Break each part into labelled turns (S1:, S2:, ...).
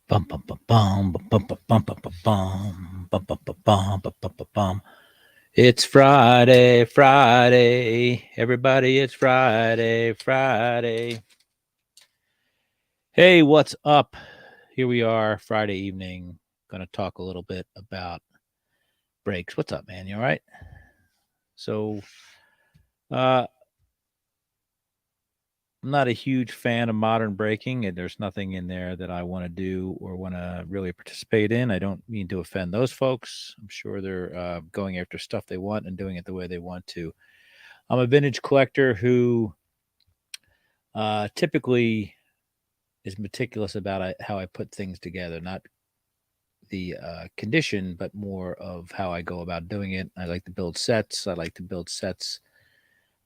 S1: Bum, bum, bum, bum, bum, bum, bum, bum, bum, bum, bum, bum, bum, bum, bum, bum, bum, bum. It's Friday, Friday. Everybody, it's Friday, Friday. Hey, what's up? Here we are, Friday evening. Going to talk a little bit about breaks. What's up, man? You all right? So, uh, I'm not a huge fan of modern breaking, and there's nothing in there that I want to do or want to really participate in. I don't mean to offend those folks. I'm sure they're going after stuff they want and doing it the way they want to. I'm a vintage collector who typically is meticulous about how I put things together, not the condition, but more of how I go about doing it. I like to build sets. I like to build sets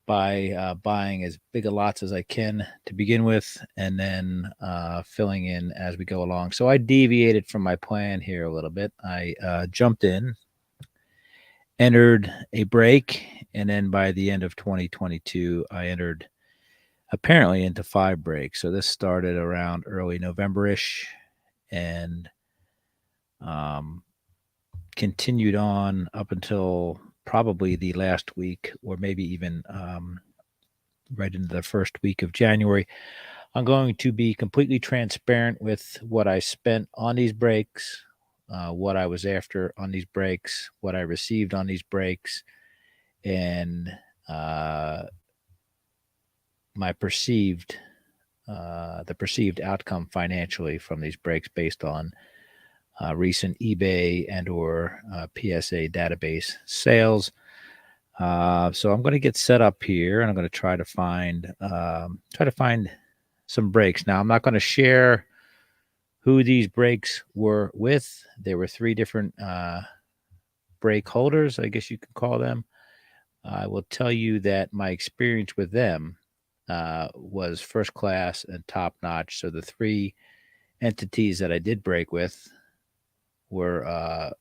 S1: by buying as big a lots as I can to begin with, and then filling in as we go along. So I deviated from my plan here a little bit. I jumped in, entered a break, and then by the end of 2022, I entered apparently into 5 breaks. So this started around early November-ish, and um, continued on up until probably the last week, or maybe even right into the first week of January. I'm going to be completely transparent with what I spent on these breaks, what I was after on these breaks, what I received on these breaks, and uh, my perceived the perceived outcome financially from these breaks based on recent eBay and or PSA database sales. So I'm going to get set up here, and I'm going to try to find some breaks. Now I'm not going to share who these breaks were with. There were 3 different break holders, I guess you could call them. I will tell you that my experience with them was first class and top notch. So the 3 entities that I did break with were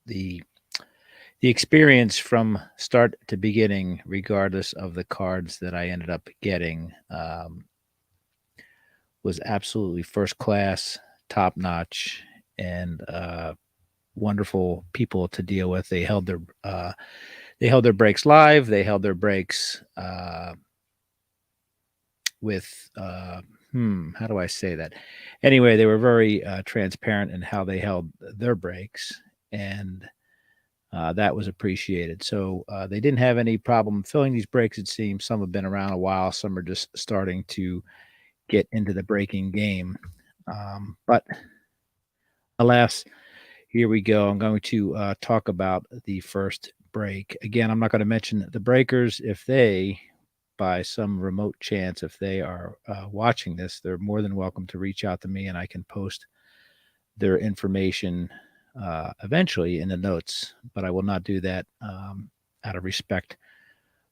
S1: the the experience from start to beginning, regardless of the cards that I ended up getting, was absolutely first class, top notch, and wonderful people to deal with. They held their breaks live. They held their breaks with how do I say that? Anyway, they were very transparent in how they held their breaks, and that was appreciated. So they didn't have any problem filling these breaks. It seems some have been around a while. Some are just starting to get into the breaking game. But alas, here we go. I'm going to talk about the first break. Again, I'm not going to mention the breakers. If they, by some remote chance, if they are watching this, they're more than welcome to reach out to me, and I can post their information eventually in the notes. But I will not do that out of respect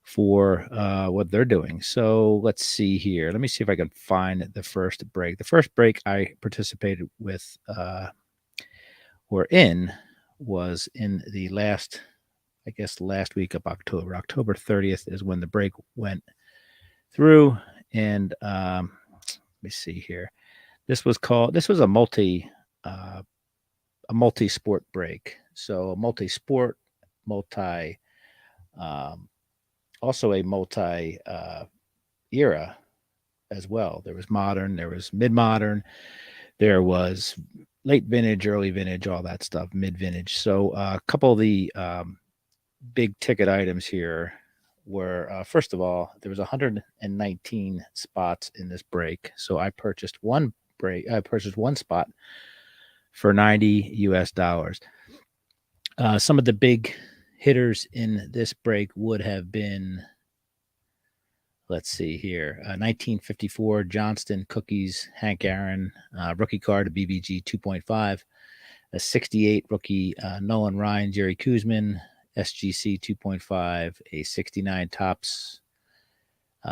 S1: for what they're doing. So let's see here. Let me see if I can find the first break. The first break I participated with or in was in the last, I guess, last week of October. October 30th is when the break went through. And let me see here. This was uh, a multi-sport break. So a multi-sport, multi, um, also a multi era as well. There was modern, there was mid-modern, there was late vintage, early vintage, all that stuff, mid vintage. So a couple of the big ticket items here were first of all, there was 119 spots in this break. So I purchased one break. I purchased one spot for $90. Some of the big hitters in this break would have been, let's see here, 1954 Johnston Cookies Hank Aaron rookie card, a BBG 2.5, a 68 rookie Nolan Ryan Jerry Kuzman SGC 2.5, a 69 Tops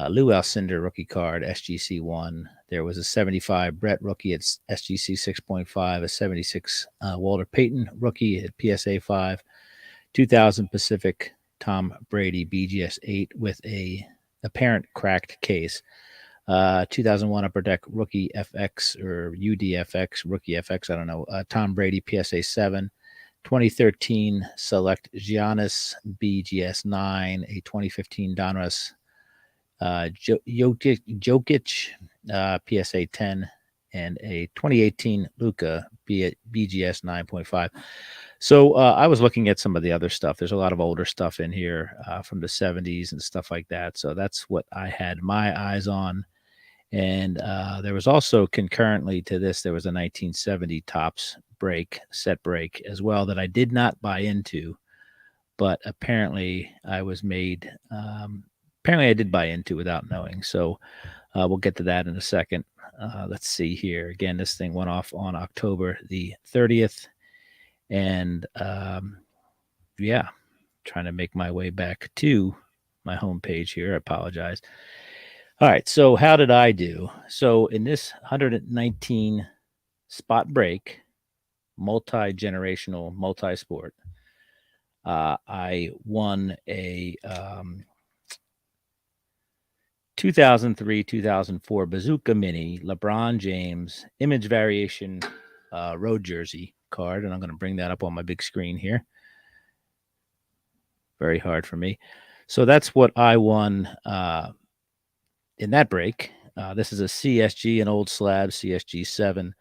S1: Lou Alcindor rookie card SGC 1. There was a 75 Brett rookie at SGC 6.5, a 76 Walter Payton rookie at PSA 5, 2000 Pacific Tom Brady BGS 8 with a apparent cracked case. 2001 Upper Deck Rookie FX or UDFX, Rookie FX, I don't know. Tom Brady PSA 7. 2013 Select Giannis BGS 9. A 2015 Donruss Jokic PSA 10. And a 2018 Luka BGS 9.5. So I was looking at some of the other stuff. There's a lot of older stuff in here from the 70s and stuff like that. So that's what I had my eyes on. And there was also concurrently to this, there was a 1970 Topps set break as well that I did not buy into, but apparently I was made. Apparently I did buy into without knowing. So we'll get to that in a second. Let's see here. Again, this thing went off on October the 30th. And yeah, trying to make my way back to my homepage here. I apologize. All right. So how did I do? So in this 119 spot break, multi-generational, multi-sport, I won a 2003-2004 Bazooka Mini LeBron James image variation road jersey card. And I'm going to bring that up on my big screen here. Very hard for me. So that's what I won in that break. This is a CSG, an old slab CSG 7.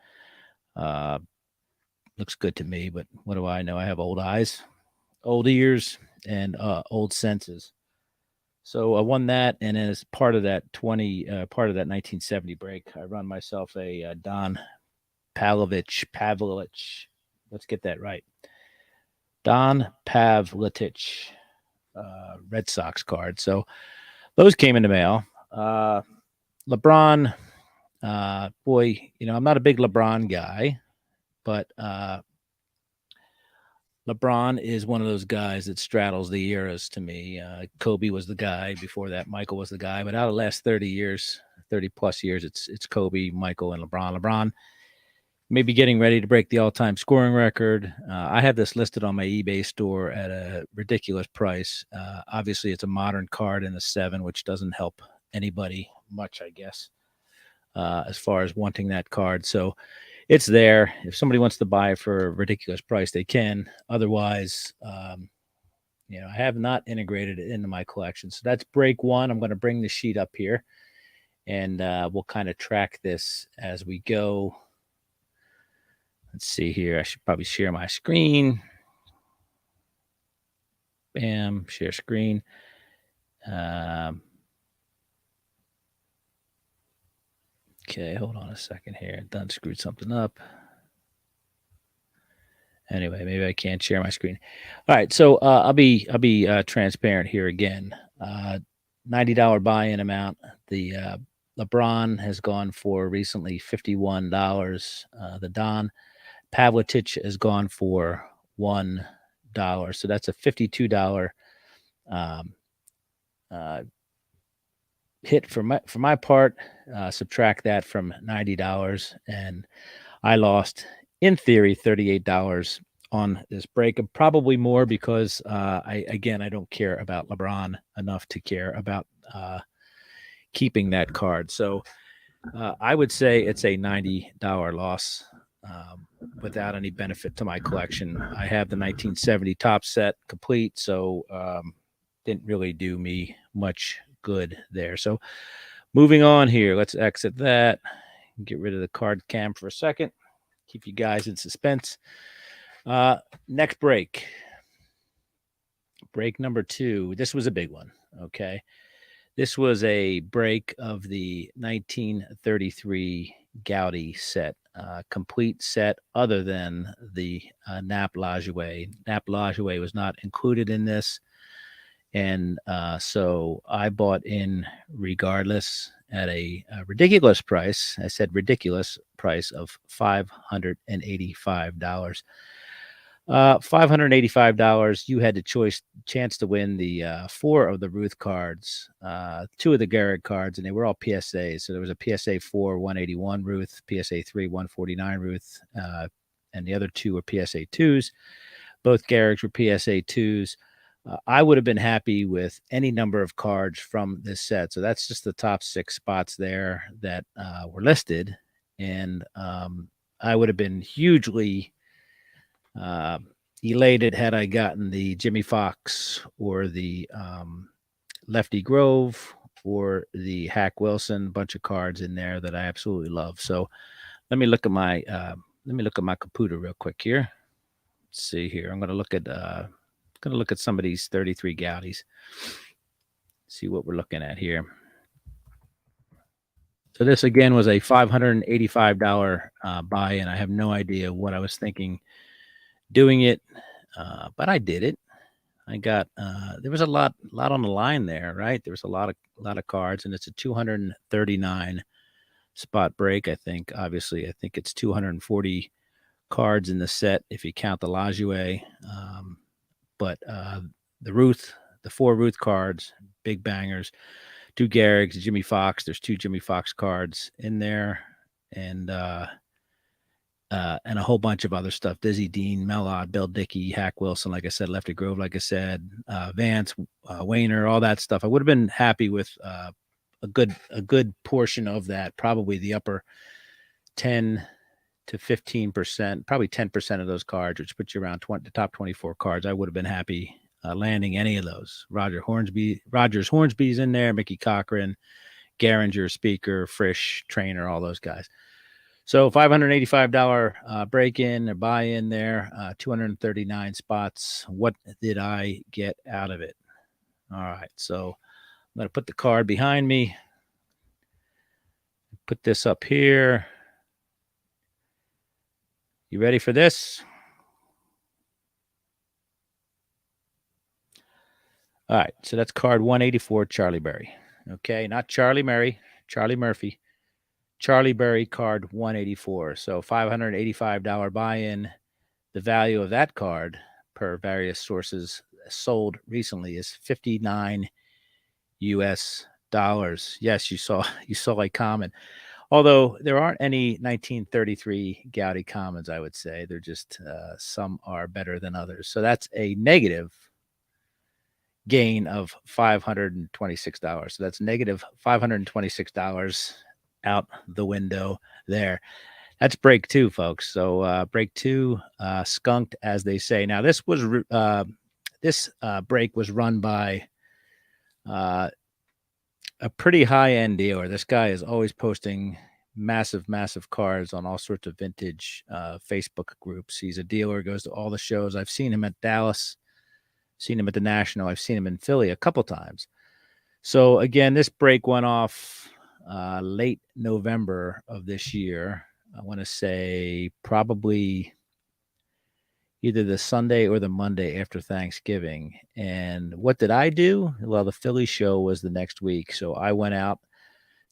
S1: Looks good to me, but what do I know? I have old eyes, old ears, and old senses. So I won that, and as part of that 1970 break, I run myself a Don Pavlovich. Let's get that right. Don Pavlovich Red Sox card. So those came in the mail. LeBron, boy, I'm not a big LeBron guy, but LeBron is one of those guys that straddles the eras to me. Kobe was the guy. Before that, Michael was the guy. But out of the last 30 years, 30 plus years, it's Kobe, Michael, and LeBron. LeBron may be getting ready to break the all-time scoring record. I have this listed on my eBay store at a ridiculous price. Obviously, it's a modern card in the 7, which doesn't help anybody much, I guess, as far as wanting that card. So it's there. If somebody wants to buy it for a ridiculous price, they can. Otherwise, I have not integrated it into my collection. So that's break 1. I'm going to bring the sheet up here, and we'll kind of track this as we go. Let's see here. I should probably share my screen. Bam, share screen. Okay, hold on a second here. Done screwed something up. Anyway, maybe I can't share my screen. All right, so I'll be transparent here again. $90 buy-in amount. The LeBron has gone for recently $51. The Don Pavlovich has gone for $1. So that's a $52 hit for my part. Subtract that from $90, and I lost, in theory, $38 on this break. Probably more because I don't care about LeBron enough to care about keeping that card. So I would say it's a $90 loss without any benefit to my collection. I have the 1970 Topps set complete, so didn't really do me much good there. So moving on here, let's exit that, get rid of the card cam for a second, keep you guys in suspense. Next break number 2. This was a big one. Okay, this was a break of the 1933 Gaudi set, complete set other than the Nap Lajoie. Nap Lajoie was not included in this. And so I bought in regardless at a ridiculous price. I said ridiculous price of $585. $585. You had the chance to win the 4 of the Ruth cards, 2 of the Garrett cards, and they were all PSAs. So there was a PSA 4 181 Ruth, PSA 3 149 Ruth, and the other 2 were PSA 2s. Both Garricks were PSA 2s. I would have been happy with any number of cards from this set. So that's just the top 6 spots there that were listed. And I would have been hugely uh, elated had I gotten the Jimmy Fox or the Lefty Grove or the Hack Wilson, bunch of cards in there that I absolutely love. So let me look at my computer real quick here. Let's see here. I'm going to look at some of these 33 Goudies. See what we're looking at here. So this again was a $585 buy-in. I have no idea what I was thinking doing it, but I did it. I got there was a lot on the line there, right? There was a lot of cards, and it's a 239 spot break. I think obviously I think it's 240 cards in the set if you count the Lajoie. But the 4 Ruth cards, big bangers, 2 Garrigs, Jimmy Fox. There's 2 Jimmy Fox cards in there, and a whole bunch of other stuff. Dizzy Dean, Mellott, Bill Dickey, Hack Wilson, like I said, Lefty Grove, like I said, Vance, Wayner, all that stuff. I would have been happy with a good portion of that, probably the upper 10 to 15%, probably 10% of those cards, which puts you around the top 24 cards. I would have been happy landing any of those. Rogers Hornsby's in there, Mickey Cochran, Garinger, Speaker, Frisch, Trainer, all those guys. So $585 break-in or buy-in there, 239 spots. What did I get out of it? All right, so I'm going to put the card behind me. Put this up here. You ready for this? All right, so that's card 184, Charlie Berry. Okay, not Charlie Murray, Charlie Murphy. Charlie Berry card 184. So $585 buy-in. The value of that card, per various sources sold recently, is $59 US. Yes, you saw a comment. Although there aren't any 1933 Goudey commons, I would say. They're just some are better than others. So that's a negative gain of $526. So that's negative $526 out the window there. That's break 2, folks. So break 2 skunked, as they say. Now this break was run by a pretty high-end dealer. This guy is always posting massive cards on all sorts of vintage Facebook groups. He's a dealer, goes to all the shows. I've seen him at Dallas, seen him at the National. I've seen him in Philly a couple times. So again, this break went off late November of this year. I want to say probably either the Sunday or the Monday after Thanksgiving. And what did I do? Well, the Philly show was the next week. So I went out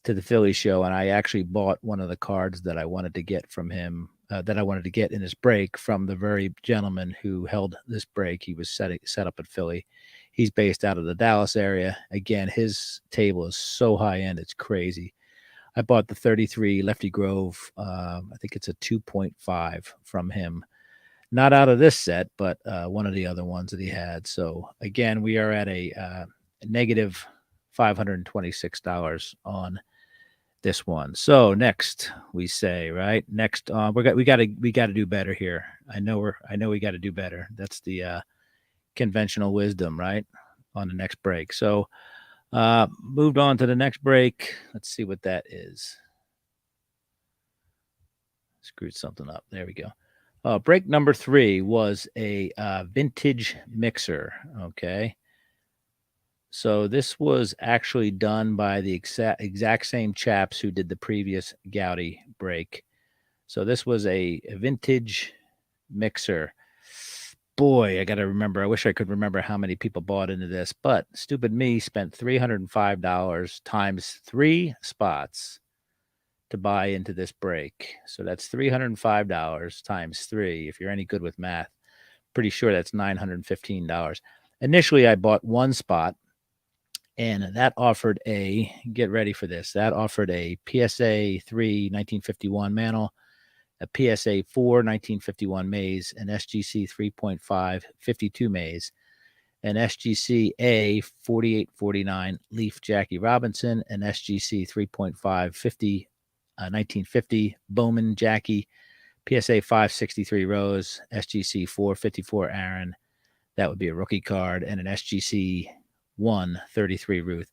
S1: to the Philly show and I actually bought one of the cards that I wanted to get from him, that I wanted to get in this break from the very gentleman who held this break. He was set up at Philly. He's based out of the Dallas area. Again, his table is so high end, it's crazy. I bought the 33 Lefty Grove. I think it's a 2.5 from him. Not out of this set, but one of the other ones that he had. So again, we are at a negative $526 on this one. So next, we say, right? Next, we got to do better here. I know we got to do better. That's the conventional wisdom, right? On the next break. So moved on to the next break. Let's see what that is. Screwed something up. There we go. Break number 3 was a vintage mixer. Okay. So this was actually done by the exact same chaps who did the previous Goudey break. So this was a vintage mixer. Boy, I got to remember. I wish I could remember how many people bought into this, but stupid me spent $305 times 3 spots to buy into this break. So that's $305 times 3. If you're any good with math, pretty sure that's $915. Initially, I bought 1 spot, and that offered get ready for this. That offered a PSA 3 1951 Mantle, a PSA 4 1951 Maze, an SGC 3.5 52 Maze, an SGC A 4849 Leaf Jackie Robinson, an SGC 3.5 50 1950 Bowman Jackie, PSA 563 Rose, SGC 454 Aaron. That would be a rookie card, and an SGC 133 Ruth.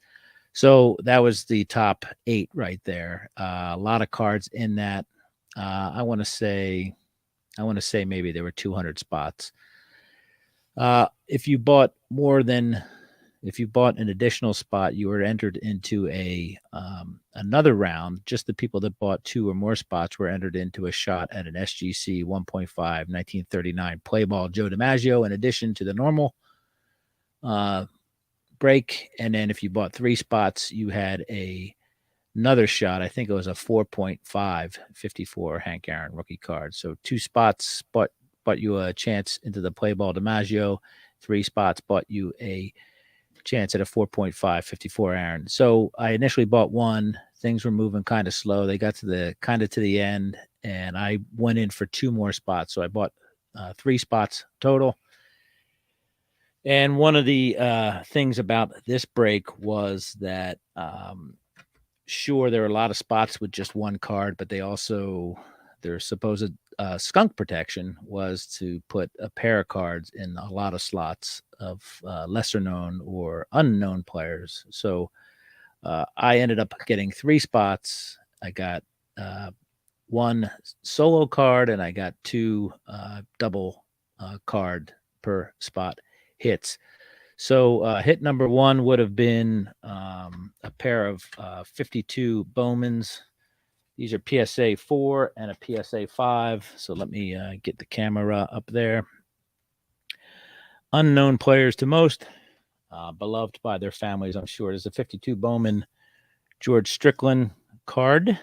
S1: So that was the top 8 right there. A lot of cards in that. I want to say maybe there were 200 spots. If you bought an additional spot, you were entered into another round. Just the people that bought 2 or more spots were entered into a shot at an SGC 1.5 1939 play ball Joe DiMaggio, in addition to the normal break. And then if you bought 3 spots, you had another shot. I think it was a 4.5 54 Hank Aaron rookie card. So 2 spots bought you a chance into the play ball DiMaggio. 3 spots bought you a chance at a 4.5 54 Aaron. So I initially bought 1. Things were moving kind of slow. They got to the end, and I went in for 2 more spots. So I bought 3 spots total. And one of the things about this break was that sure, there are a lot of spots with just 1 card, but they also, their supposed skunk protection was to put a pair of cards in a lot of slots of lesser known or unknown players. So I ended up getting 3 spots. I got 1 solo card, and I got 2 double card per spot hits. So hit number 1 would have been a pair of 52 Bowmans. These are PSA 4 and a PSA 5. So let me get the camera up there. Unknown players to most, beloved by their families, I'm sure. There's a 52 Bowman George Strickland card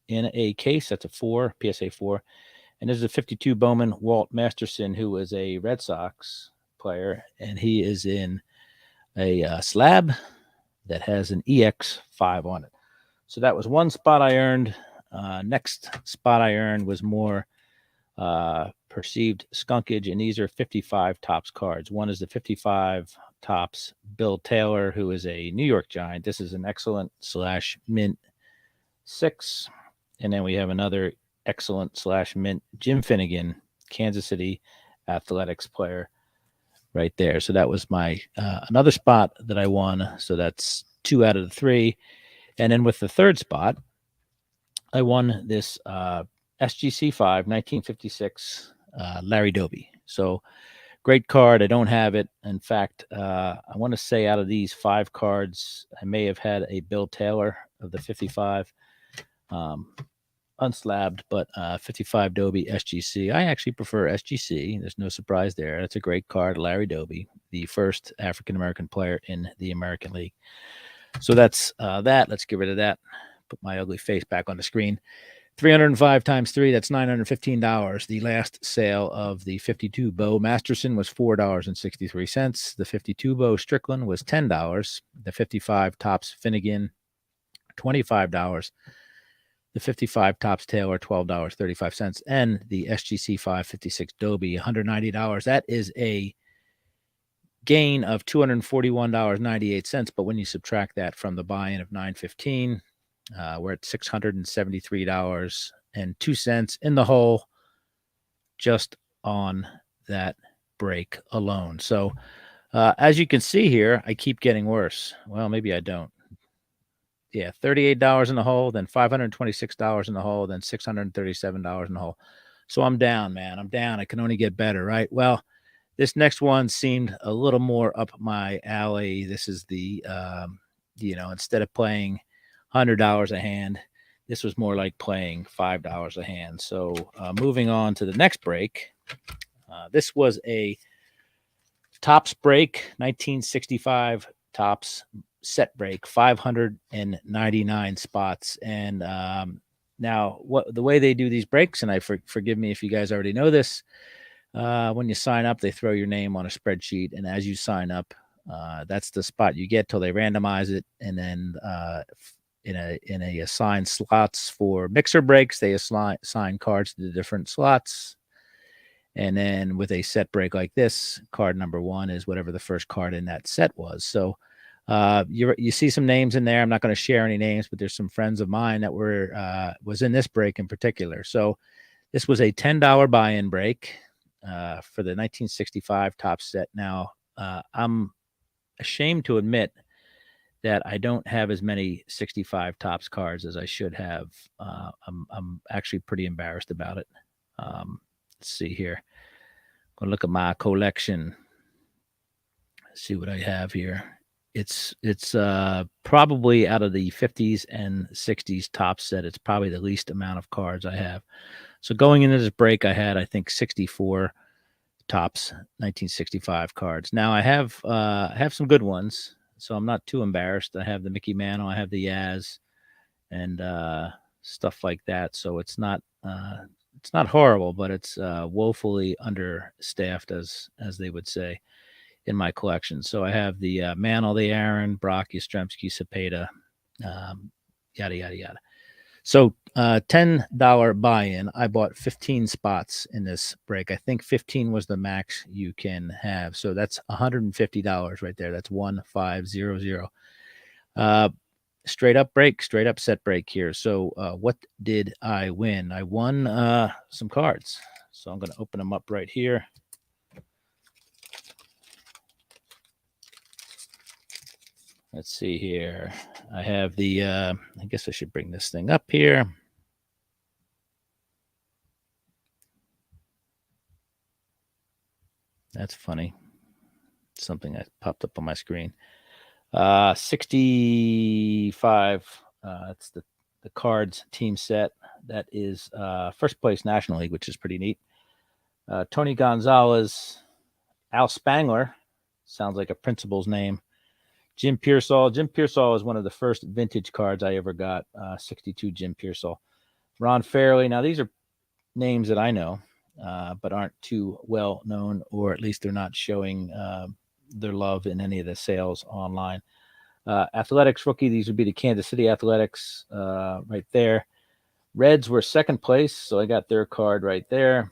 S1: in a case. That's a 4, PSA 4. And there's a 52 Bowman Walt Masterson, who was a Red Sox player, and he is in a slab that has an EX5 on it. So that was 1 spot I earned. Next spot I earned was more perceived skunkage, and these are 55 Topps cards. One is the 55 Topps Bill Taylor, who is a New York Giant. This is an excellent / mint 6. And then we have another excellent / mint Jim Finnegan, Kansas City Athletics player right there. So that was my another spot that I won. So that's 2 out of the 3. And then with the 3rd spot, I won this SGC 5 1956 Larry Doby. So great card. I don't have it. In fact, I want to say out of these 5 cards, I may have had a Bill Taylor of the 55 unslabbed, but 55 Doby SGC. I actually prefer SGC. There's no surprise there. That's a great card. Larry Doby, the first African-American player in the American League. So that's that. Let's get rid of that. Put my ugly face back on the screen. 305 times 3, that's $915. The last sale of the 52 Bo Masterson was $4.63. The 52 Bo Strickland was $10. The 55 Topps Finnegan, $25. The 55 Topps Taylor, $12.35. And the SGC 556 Doby, $190. That is a gain of $241.98. But when you subtract that from the buy-in of $915, we're at $673.02 in the hole just on that break alone. So as you can see here, I keep getting worse. Well, maybe I don't. Yeah, $38 in the hole, then $526 in the hole, then $637 in the hole. So I'm down, man. I'm down. I can only get better, right? Well, this next one seemed a little more up my alley. This is the, instead of playing $100 a hand, this was more like playing $5 a hand. So moving on to the next break, this was a Topps break, 1965 Topps set break, 599 spots. And now the way they do these breaks, and forgive me if you guys already know this, when you sign up, they throw your name on a spreadsheet, and as you sign up, that's the spot you get till they randomize it. And then in a assigned slots for mixer breaks, they assign cards to the different slots. And then with a set break like this, card number 1 is whatever the first card in that set was. So you see some names in there. I'm not going to share any names, but there's some friends of mine that was in this break in particular. So this was a $10 buy-in break for the 1965 top set. Now, I'm ashamed to admit that I don't have as many 65 tops cards as I should have. I'm actually pretty embarrassed about it. Let's see here. I'm gonna look at my collection. See what I have here. It's probably out of the 50s and 60s top set. It's probably the least amount of cards I have. So going into this break, I had, I think, 64 tops 1965 cards. Now I have some good ones, so I'm not too embarrassed. I have the Mickey Mantle, I have the Yaz, and stuff like that. So it's not horrible, but it's woefully understaffed, as they would say in my collection. So I have the Mantle, the Aaron, Brock, Yastrzemski, Cepeda, yada yada yada. So $10 buy-in. I bought 15 spots in this break. I think 15 was the max you can have. So that's $150 right there. That's 1500. Straight up break, straight up set break here. So what did I win? I won some cards. So I'm going to open them up right here. Let's see here. I have the, I guess I should bring this thing up here. That's funny. Something that popped up on my screen. 65. It's the cards team set. That is first place National League, which is pretty neat. Tony Gonzalez, Al Spangler, sounds like a principal's name. Jim Pearsall. Jim Pearsall is one of the first vintage cards I ever got. 62 Jim Pearsall. Ron Fairley. Now these are names that I know, but aren't too well known, or at least they're not showing their love in any of the sales online. Athletics rookie. These would be the Kansas City Athletics right there. Reds were second place, so I got their card right there.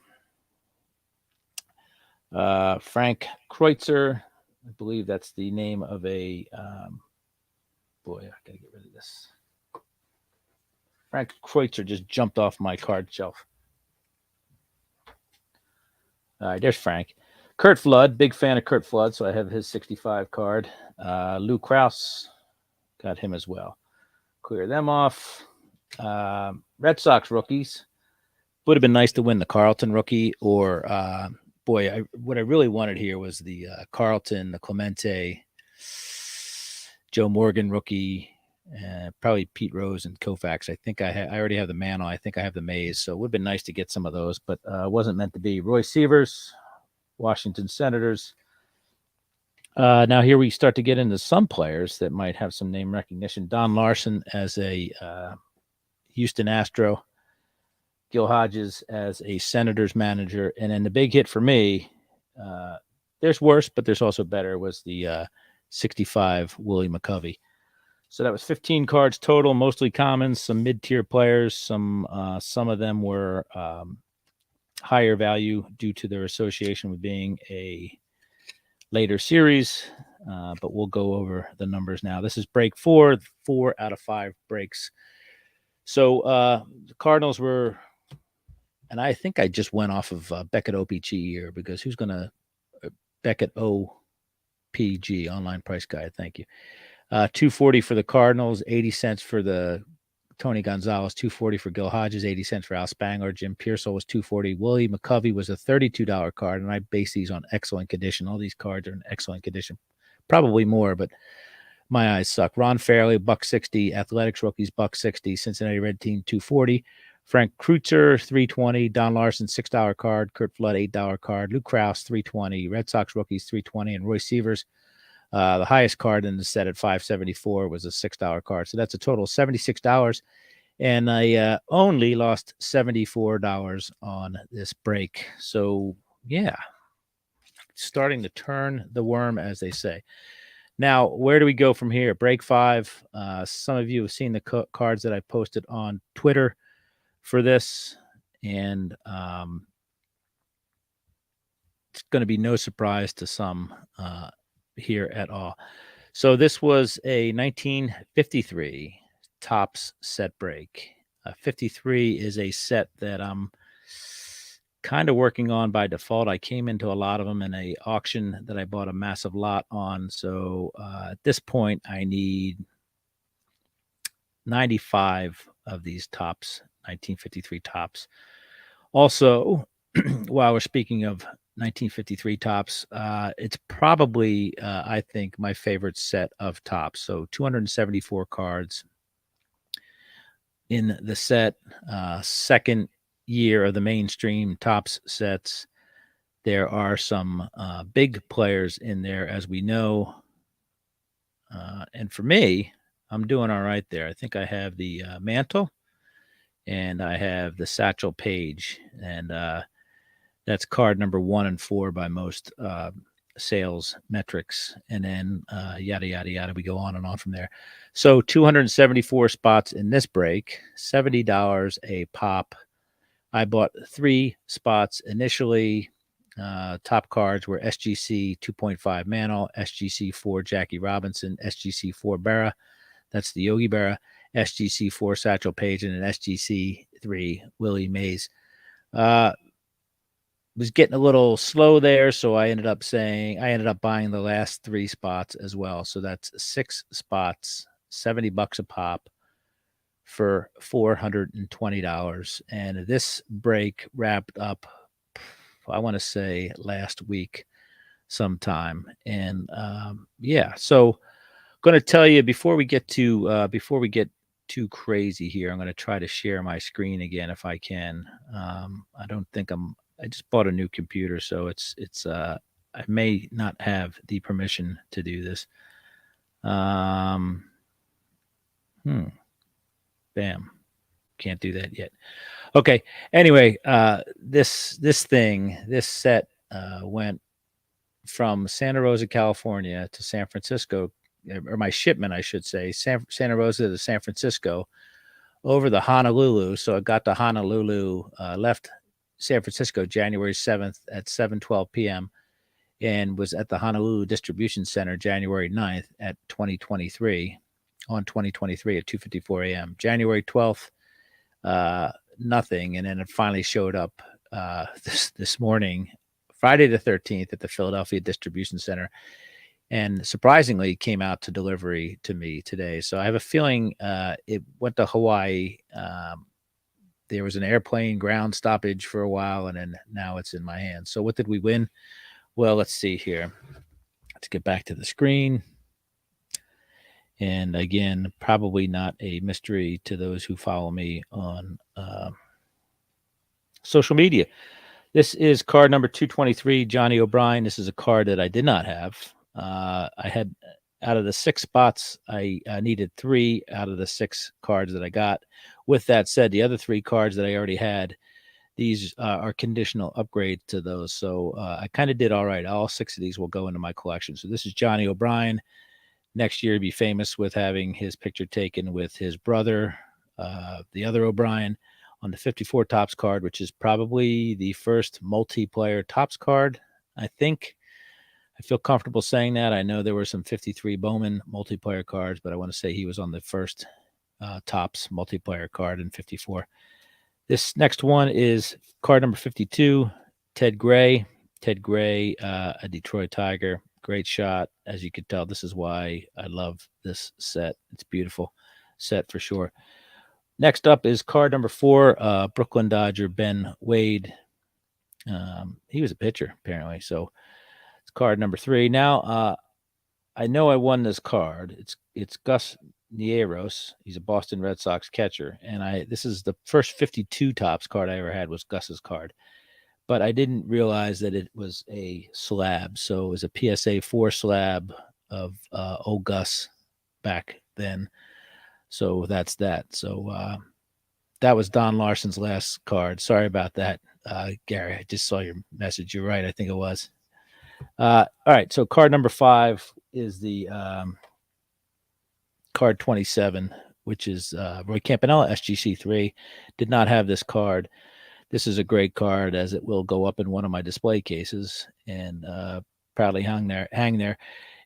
S1: Frank Kreutzer. I believe that's the name of a boy. I gotta get rid of this. Frank Kreutzer just jumped off my card shelf. All right, there's Frank. Curt Flood, big fan of Curt Flood, so I have his 65 card. Lou Krause, got him as well. Clear them off. Red Sox rookies. Would have been nice to win the Carlton rookie, or what I really wanted here was the Carlton, the Clemente, Joe Morgan rookie, probably Pete Rose and Koufax. I think I already have the Mantle. I think I have the Mays, so it would have been nice to get some of those, but wasn't meant to be. Roy Sievers, Washington Senators. Now here we start to get into some players that might have some name recognition. Don Larson as a Houston Astro. Gil Hodges as a Senators manager. And then the big hit for me, there's worse, but there's also better, was the 65 Willie McCovey. So that was 15 cards total, mostly commons, some mid-tier players. Some of them were higher value due to their association with being a later series, but we'll go over the numbers now. This is break 4 out of 5 breaks. So the Cardinals were, and I think I just went off of Beckett OPG here, because who's going to Beckett OPG, online price guide. Thank you. $2.40 for the Cardinals, 80 cents for the Tony Gonzalez, $2.40 for Gil Hodges, 80 cents for Al Spangler. Jim Pearsall was $2.40. Willie McCovey was a $32 card, and I base these on excellent condition. All these cards are in excellent condition. Probably more, but my eyes suck. Ron Fairley, $1.60. Athletics rookies, $1.60. Cincinnati Red Team, $2.40. Frank Kreutzer, $3.20. Don Larson, $6 card. Curt Flood, $8 card. Lou Krause, $3.20. Red Sox rookies, $3.20. And Roy Sievers, the highest card in the set at $5.74 was a $6 card. So that's a total of $76. And I only lost $74 on this break. So, yeah, starting to turn the worm, as they say. Now, where do we go from here? Break 5. Some of you have seen the cards that I posted on Twitter for this. And it's going to be no surprise to some here at all. So this was a 1953 Topps set break. 53 is a set that I'm kind of working on by default. I came into a lot of them in a auction that I bought a massive lot on. So at this point, I need 95 of these Topps, 1953 Topps. Also, while we're speaking of 1953 Topps, it's probably, I think, my favorite set of Topps. So 274 cards in the set, second year of the mainstream Topps sets. There are some big players in there, as we know. And for me, I'm doing all right there. I think I have the Mantle and I have the Satchel Paige. And that's card number 1 and 4 by most sales metrics. And then yada, yada, yada. We go on and on from there. So 274 spots in this break, $70 a pop. I bought 3 spots initially. Top cards were SGC 2.5 Mantle, SGC 4 Jackie Robinson, SGC 4 Berra. That's the Yogi Berra. SGC 4 Satchel Paige, and an SGC 3 Willie Mays. Was getting a little slow there, so I ended up buying the last 3 spots as well. So that's 6 spots, $70 a pop for $420. And this break wrapped up, I want to say, last week sometime. And so going to tell you before we get too crazy here, I'm going to try to share my screen again if I can. I don't think I just bought a new computer, so it's I may not have the permission to do this. Bam. Can't do that yet. Okay. Anyway, this set went from Santa Rosa, California to San Francisco, or my shipment, I should say, Santa Rosa to San Francisco over the Honolulu. So I got to Honolulu, left San Francisco January 7th at 7:12 p.m. and was at the Honolulu Distribution Center January 9th at 2023 at 2:54 a.m. January 12th, nothing. And then it finally showed up this morning, Friday the 13th, at the Philadelphia Distribution Center, and surprisingly came out to delivery to me today. So I have a feeling it went to Hawaii. There was an airplane ground stoppage for a while, and then now it's in my hands. So what did we win? Well, let's see here. Let's get back to the screen. And again, probably not a mystery to those who follow me on social media. This is card number 223, Johnny O'Brien. This is a card that I did not have. I had, out of the 6 spots, I needed 3 out of the 6 cards that I got. With that said, the other 3 cards that I already had, these are conditional upgrades to those. So I kind of did all right. All 6 of these will go into my collection. So this is Johnny O'Brien. Next year, be famous with having his picture taken with his brother, the other O'Brien, on the 54 Topps card, which is probably the first multiplayer Topps card, I think. I feel comfortable saying that. I know there were some 53 Bowman multiplayer cards, but I want to say he was on the first Topps multiplayer card in 54. This next one is card number 52, Ted Gray. Ted Gray, a Detroit Tiger. Great shot. As you could tell, this is why I love this set. It's a beautiful set for sure. Next up is card number 4, Brooklyn Dodger Ben Wade. He was a pitcher, apparently. So it's card number 3. Now, I know I won this card. It's Gus Nieros. He's a Boston Red Sox catcher. And this is the first 52 Topps card I ever had was Gus's card. But I didn't realize that it was a slab. So it was a PSA 4 slab of old Gus back then. So that's that. So that was Don Larson's last card. Sorry about that, Gary. I just saw your message. You're right. I think it was. All right. So card number 5 is the card 27, which is Roy Campanella, SGC 3. Did not have this card. this is a great card, as it will go up in one of my display cases and proudly hang there.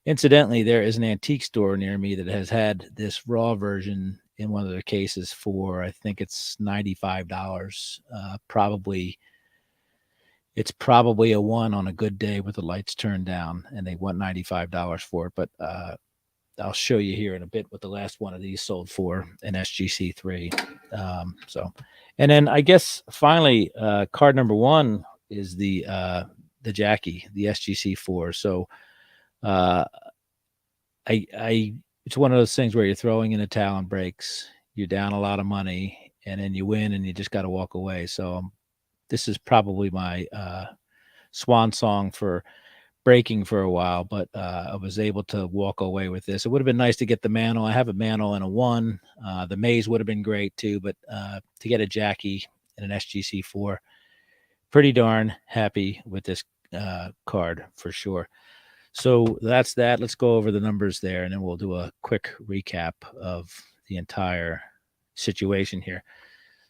S1: Incidentally, there is an antique store near me that has had this raw version in one of their cases for, I think it's $95. It's probably a one on a good day with the lights turned down, and they want $95 for it. But I'll show you here in a bit what the last one of these sold for, an SGC3. And then I guess finally, card number one is the Jackie, the SGC4. So it's one of those things where you're throwing in the towel and breaks. You're down a lot of money, and then you win, and you just got to walk away. So this is probably my swan song for breaking for a while, but I was able to walk away with this. It would have been nice to get the mantle. I have a mantle and a one. The maze would have been great too, but to get a Jackie and an SGC4, pretty darn happy with this card for sure. So that's that. Let's go over the numbers there, and then we'll do a quick recap of the entire situation here.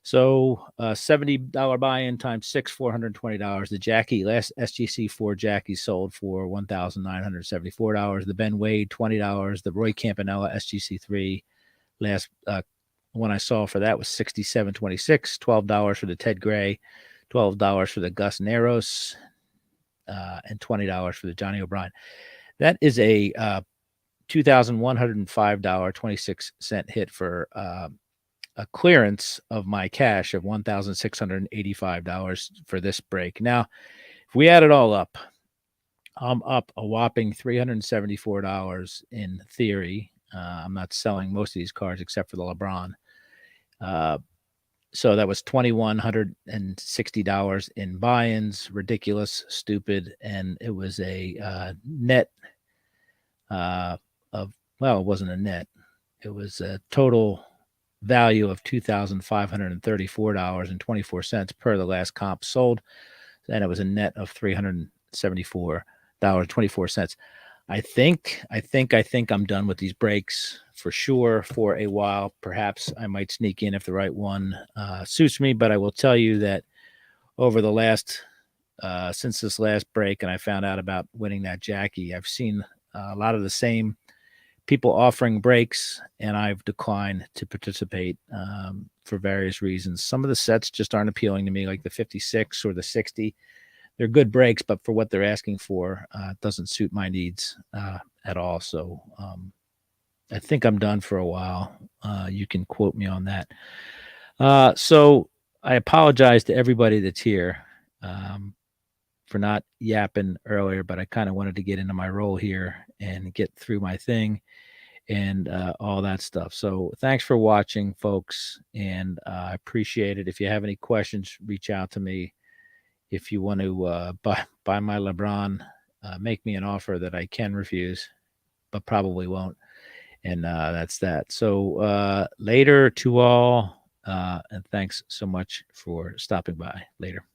S1: So $70 buy-in times 6, $420. The Jackie, last SGC4 Jackie sold for $1,974. The Ben Wade, $20. The Roy Campanella SGC3, last one I saw for that was $67.26. $12 for the Ted Gray, $12 for the Gus Neros, and $20 for the Johnny O'Brien. That is a $2,105.26 hit for a clearance of my cash of $1,685 for this break. Now, if we add it all up, I'm up a whopping $374 in theory. I'm not selling most of these cards except for the LeBron. So that was $2,160 in buy-ins. Ridiculous, stupid, and it was a net it wasn't a net. It was a total value of $2,534.24 per the last comp sold, and it was a net of $374.24. I think I'm done with these breaks for sure for a while. Perhaps I might sneak in if the right one suits me, but I will tell you that over the last since this last break, and I found out about winning that Jackie, I've seen a lot of the same people offering breaks, and I've declined to participate for various reasons. Some of the sets just aren't appealing to me, like the 56 or the 60. They're good breaks, but for what they're asking for, it doesn't suit my needs at all. So I think I'm done for a while. You can quote me on that. So I apologize to everybody that's here for not yapping earlier, but I kind of wanted to get into my role here and get through my thing and all that stuff. So thanks for watching, folks, and I appreciate it. If you have any questions, reach out to me. If you want to buy my LeBron, make me an offer that I can refuse, but probably won't. And that's that. So later to all, and thanks so much for stopping by. Later.